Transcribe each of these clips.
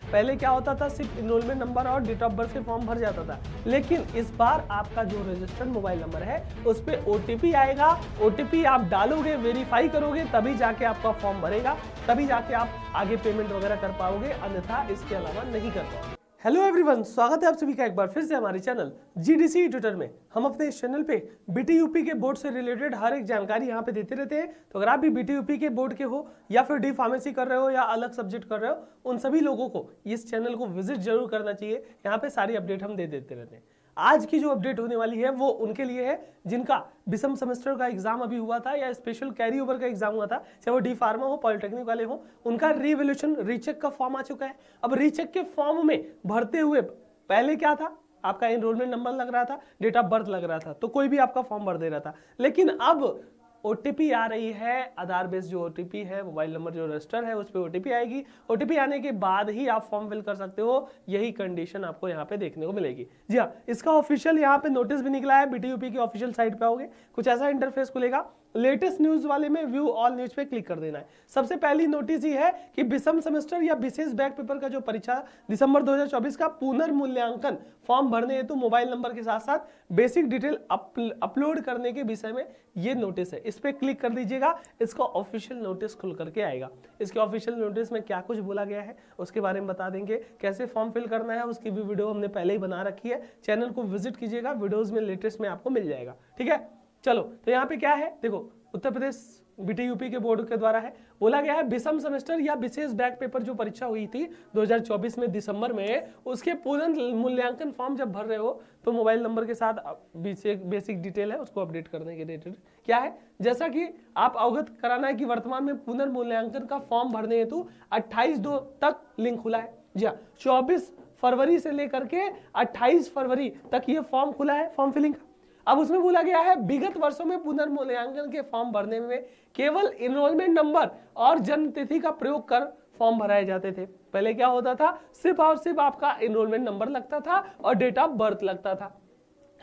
पहले क्या होता था, सिर्फ इनरोलमेंट नंबर और डेट ऑफ बर्थ से फॉर्म भर जाता था, लेकिन इस बार आपका जो रजिस्टर्ड मोबाइल नंबर है उस पर ओटीपी आएगा। ओटीपी आप डालोगे, वेरीफाई करोगे, तभी जाके आपका फॉर्म भरेगा, तभी जाके आप आगे पेमेंट वगैरह कर पाओगे, अन्यथा इसके अलावा नहीं कर पाओगे। हेलो एवरीवन, स्वागत है आप सभी का एक बार फिर से हमारे चैनल जीडीसी ट्यूटर में। हम अपने इस चैनल पे बीटी यूपी के बोर्ड से रिलेटेड हर एक जानकारी यहाँ पे देते रहते हैं। तो अगर आप भी बीटी यूपी के बोर्ड के हो या फिर डी फार्मेसी कर रहे हो या अलग सब्जेक्ट कर रहे हो, उन सभी लोगों को इस चैनल को विजिट जरूर करना चाहिए। यहाँ पे सारी अपडेट हम दे देते रहते हैं। आज की जो अपडेट होने वाली है वो उनके लिए है जिनका विषम सेमेस्टर का एग्जाम अभी हुआ था या स्पेशल कैरी ओवर का एग्जाम हुआ था, चाहे वो डी फार्मा हो, पॉलिटेक्निक वाले हो, उनका रिवैल्यूएशन रीचेक का फॉर्म आ चुका है। अब रीचेक के फॉर्म में भरते हुए पहले क्या था, आपका एनरोलमेंट नंबर लग रहा था, डेट ऑफ बर्थ लग रहा था, तो कोई भी आपका फॉर्म भर दे रहा था। लेकिन अब ओटीपी आ रही है, आधार बेस्ड जो ओटीपी है, मोबाइल नंबर जो रजिस्टर है उस पर ओटीपी आएगी। ओटीपी आने के बाद ही आप फॉर्म फिल कर सकते हो, यही कंडीशन आपको यहाँ पे देखने को मिलेगी। जी हाँ, इसका ऑफिशियल यहाँ पे नोटिस भी निकला है, बीटीयूपी की ऑफिशियल साइट पे आओगे कुछ ऐसा इंटरफेस खुलेगा। लेटेस्ट न्यूज वाले में व्यू ऑल न्यूज पे क्लिक कर देना है। सबसे पहली नोटिस ही है कि विषम सेमेस्टर या विशेष बैक पेपर का जो परीक्षा दिसंबर 2024 का पुनर्मूल्यांकन फॉर्म भरने हेतु मोबाइल नंबर के साथ साथ बेसिक डिटेल अपलोड करने के विषय में ये नोटिस है। इस पे क्लिक कर दीजिएगा, इसका ऑफिशियल नोटिस खुल करके आएगा। इसके ऑफिशियल नोटिस में क्या कुछ बोला गया है उसके बारे में बता देंगे, कैसे फॉर्म फिल करना है उसकी भी वीडियो हमने पहले ही बना रखी है। चैनल को विजिट कीजिएगा, वीडियोज में लेटेस्ट में आपको मिल जाएगा। ठीक है, चलो तो यहाँ पे क्या है, देखो उत्तर प्रदेश बीटीयूपी के बोर्ड के द्वारा है, बोला गया है विषम सेमेस्टर या विशेष बैक पेपर जो परीक्षा हुई थी 2024 में दिसंबर में, उसके पुनर्मूल्यांकन फॉर्म जब भर रहे हो तो मोबाइल नंबर के साथ बेसिक डिटेल है उसको अपडेट करने के रिलेटेड क्या है, जैसा कि आप अवगत कराना है कि वर्तमान में पुनर्मूल्यांकन का फॉर्म भरने हेतु 28/2 तक लिंक खुला है। जी हाँ, 24 फरवरी से लेकर के 28 फरवरी तक ये फॉर्म खुला है फॉर्म फिलिंग का। अब उसमें बोला गया है विगत वर्षों में पुनर्मूल्यांकन के फॉर्म भरने में केवल एनरोलमेंट नंबर और जन्म तिथि का प्रयोग कर फॉर्म भराए जाते थे। पहले क्या होता था, सिर्फ और सिर्फ आपका एनरोलमेंट नंबर लगता था और डेट ऑफ बर्थ लगता था,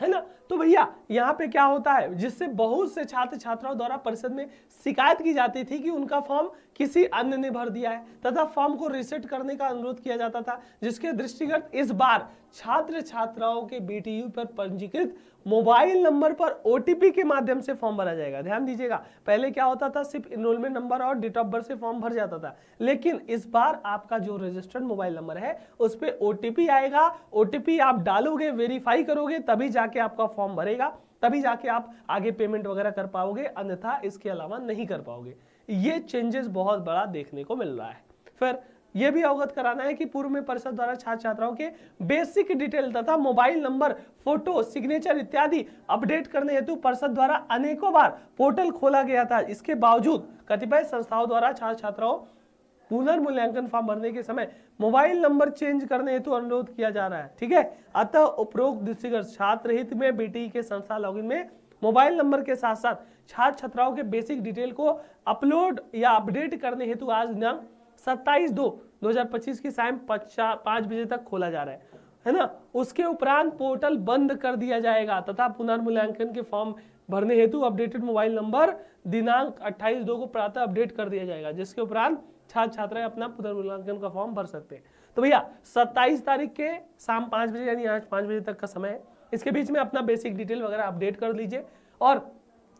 है ना। तो भैया यहाँ पे क्या होता है, जिससे बहुत से छात्र छात्राओं द्वारा परिषद में शिकायत की जाती थी कि उनका फॉर्म किसी अन्य ने भर दिया है तथा फॉर्म को रीसेट करने का अनुरोध किया जाता था, जिसके दृष्टिगत इस बार छात्र छात्राओं के बीटीयू पर पंजीकृत मोबाइल नंबर पर ओटीपी के माध्यम से फॉर्म भरा जाएगा। ध्यान दीजिएगा, पहले क्या होता था, सिर्फ एनरोलमेंट नंबर और डेट ऑफ बर्थ से फॉर्म भर जाता था, लेकिन इस बार आपका जो रजिस्टर्ड मोबाइल नंबर है उस पर ओटीपी आएगा। ओटीपी आप डालोगे, वेरीफाई करोगे, तभी जाके आपका फॉर्म भरेगा, तभी जाके आप आगे पेमेंट वगैरह कर पाओगे, अन्यथा इसके अलावा नहीं कर पाओगे। ये चेंजेस बहुत बड़ा देखने को मिल रहा है। फिर यह भी अवगत कराना है कि पूर्व में परिषद द्वारा छात्र छात्राओं के बेसिक डिटेल तथा मोबाइल नंबर, फोटो, सिग्नेचर इत्यादि अपडेट करने हेतु परिषद द्वारा अनेकों बार पोर्टल खोला गया था। इसके बावजूद कतिपय संस्थाओं द्वारा छात्र छात्राओं पुनर्मूल्यांकन फॉर्म भरने के समय मोबाइल नंबर चेंज करने हेतु अनुरोध किया जा रहा है। ठीक है, अतः उपरोक्त दृष्टिगत छात्र हित में बीटी के संस्था लॉगिन में मोबाइल नंबर के साथ साथ छात्र छात्राओं के बेसिक डिटेल को अपलोड या अपडेट करने हेतु आज दिनांक 27/2/2025 की शाम 5 बजे तक खोला जा रहा है ना। उसके उपरांत पोर्टल बंद कर दिया जाएगा तथा पुनर्मूल्यांकन के फॉर्म भरने हेतु अपडेटेड मोबाइल नंबर दिनांक 28/2 को प्रातः अपडेट कर दिया जाएगा, जिसके उपरांत छात्र छात्राएं अपना पुनर्मूल्यांकन का फॉर्म भर सकते हैं। तो भैया 27 तारीख के शाम 5 बजे यानी आज 5 बजे तक का समय है, इसके बीच में अपना बेसिक डिटेल वगैरह अपडेट कर लीजिए और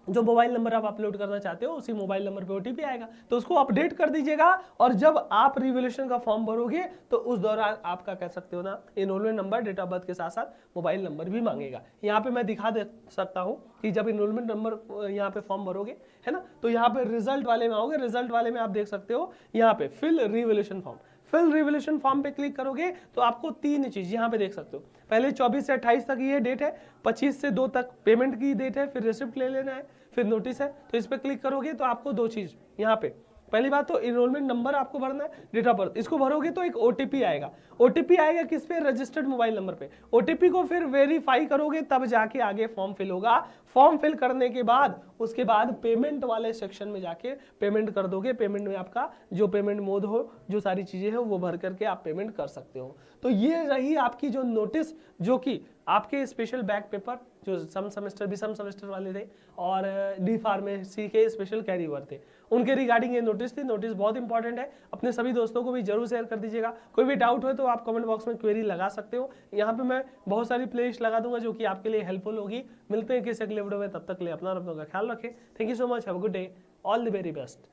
जो मोबाइल नंबर आप अपलोड करना चाहते हो उसी मोबाइल नंबर पे ओटीपी आएगा तो उसको अपडेट कर दीजिएगा। और जब आप रिवैल्यूएशन का फॉर्म भरोगे तो उस दौरान आपका कह सकते हो ना enrolment number, date of birth के साथ साथ मोबाइल नंबर भी मांगेगा। यहाँ पे मैं दिखा दे सकता हूँ कि जब एनरोलमेंट नंबर यहाँ पे फॉर्म भरोगे, है ना, तो यहाँ पे रिजल्ट वाले में आओगे, रिजल्ट वाले में आप देख सकते हो यहाँ पे fill revaluation form. Fill revaluation form पे क्लिक करोगे तो आपको तीन चीज यहाँ पे देख सकते हो। पहले 24 से 28 तक ये डेट है, 25 से 2 तक पेमेंट की डेट है, फिर रिसिप्ट ले लेना है, फिर नोटिस है। तो इस पे क्लिक करोगे तो आपको दो चीज यहाँ पे, पहली बात तो एनरोलमेंट नंबर आपको भरना है, डेट ऑफ बर्थ, इसको भरोगे तो एक ओटीपी आएगा। ओटीपी आएगा किस पे, रजिस्टर्ड मोबाइल नंबर पे। ओटीपी को फिर वेरीफाई करोगे तब जाके आगे फॉर्म फिल होगा। फॉर्म फिल करने के बाद उसके बाद पेमेंट वाले सेक्शन में जाके पेमेंट कर दोगे। पेमेंट में आपका जो पेमेंट मोड हो, जो सारी चीजें हो वो भर करके आप पेमेंट कर सकते हो। तो ये रही आपकी जो नोटिस, जो कि आपके स्पेशल बैक पेपर जो सम सेमेस्टर वाले थे और डी फार्मेसी के स्पेशल कैरी ओवर थे उनके रिगार्डिंग ये नोटिस थी। नोटिस बहुत इंपॉर्टेंट है, अपने सभी दोस्तों को भी जरूर शेयर कर दीजिएगा। कोई भी डाउट हो तो आप कमेंट बॉक्स में क्वेरी लगा सकते हो। यहाँ पे मैं बहुत सारी प्लेलिस्ट लगा दूंगा जो कि आपके लिए हेल्पफुल होगी। मिलते हैं किसी अगले वीडियो में, तब तक के लिए अपना और अपनों का ख्याल रखें। Thank you so much, have a good day, all the very best.